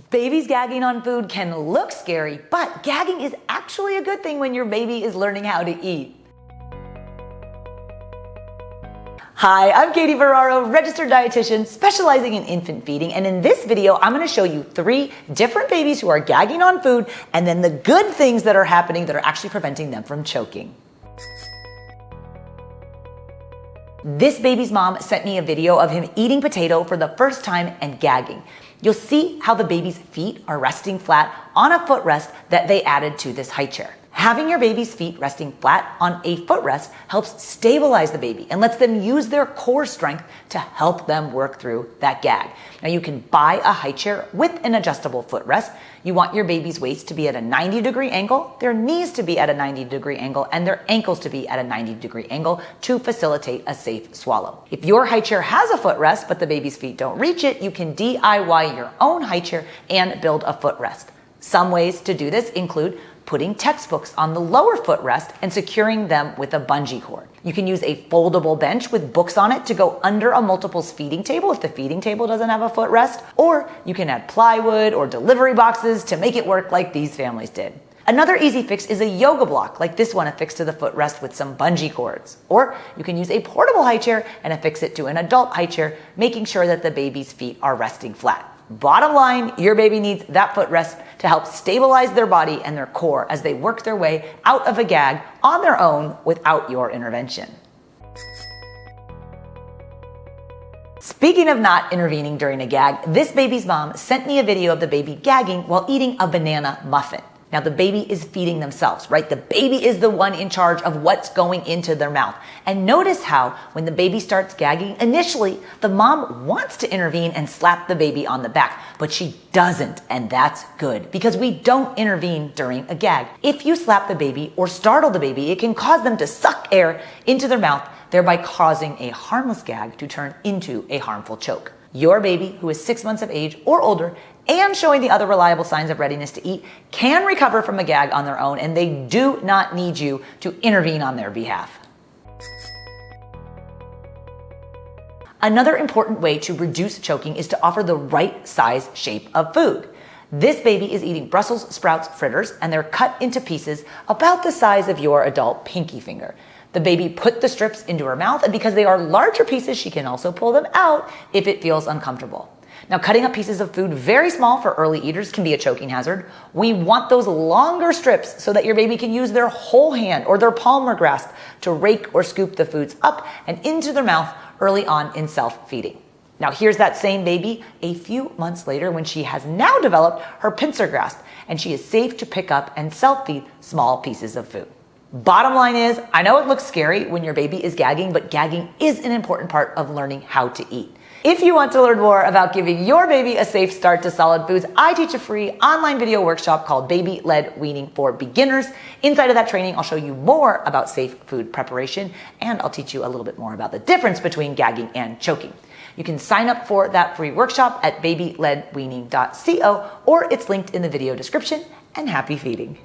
Babies gagging on food can look scary, but gagging is actually a good thing when your baby is learning how to eat. Hi, I'm Katie Ferraro, registered dietitian specializing in infant feeding, and in this video I'm going to show you 3 different babies who are gagging on food and then the good things that are happening that are actually preventing them from choking. This baby's mom sent me a video of him eating potato for the first time and gagging. You'll see how the baby's feet are resting flat on a footrest that they added to this high chair. Having your baby's feet resting flat on a footrest helps stabilize the baby and lets them use their core strength to help them work through that gag. Now you can buy a high chair with an adjustable footrest. You want your baby's waist to be at a 90-degree angle, their knees to be at a 90-degree angle, and their ankles to be at a 90-degree angle to facilitate a safe swallow. If your high chair has a footrest but the baby's feet don't reach it, you can DIY your own high chair and build a footrest. Some ways to do this include putting textbooks on the lower footrest and securing them with a bungee cord. You can use a foldable bench with books on it to go under a multiples feeding table if the feeding table doesn't have a footrest, or you can add plywood or delivery boxes to make it work like these families did. Another easy fix is a yoga block like this one affixed to the footrest with some bungee cords. Or you can use a portable high chair and affix it to an adult high chair, making sure that the baby's feet are resting flat. Bottom line, your baby needs that footrest to help stabilize their body and their core as they work their way out of a gag on their own without your intervention. Speaking of not intervening during a gag, this baby's mom sent me a video of the baby gagging while eating a banana muffin. Now the baby is feeding themselves, right? The baby is the one in charge of what's going into their mouth. And notice how when the baby starts gagging, initially the mom wants to intervene and slap the baby on the back, but she doesn't, and that's good because we don't intervene during a gag. If you slap the baby or startle the baby, it can cause them to suck air into their mouth, thereby causing a harmless gag to turn into a harmful choke. Your baby, who is 6 months of age or older and showing the other reliable signs of readiness to eat, can recover from a gag on their own, and they do not need you to intervene on their behalf. Another important way to reduce choking is to offer the right size shape of food. This baby is eating Brussels sprouts fritters, and they're cut into pieces about the size of your adult pinky finger. The baby put the strips into her mouth, and because they are larger pieces, she can also pull them out if it feels uncomfortable. Now, cutting up pieces of food very small for early eaters can be a choking hazard. We want those longer strips so that your baby can use their whole hand or their palm or grasp to rake or scoop the foods up and into their mouth early on in self-feeding. Now, here's that same baby a few months later when she has now developed her pincer grasp and she is safe to pick up and self-feed small pieces of food. Bottom line is, I know it looks scary when your baby is gagging, but gagging is an important part of learning how to eat. If you want to learn more about giving your baby a safe start to solid foods, I teach a free online video workshop called Baby-Led Weaning for Beginners. Inside of that training, I'll show you more about safe food preparation, and I'll teach you a little bit more about the difference between gagging and choking. You can sign up for that free workshop at babyledweaning.co, or it's linked in the video description, and happy feeding.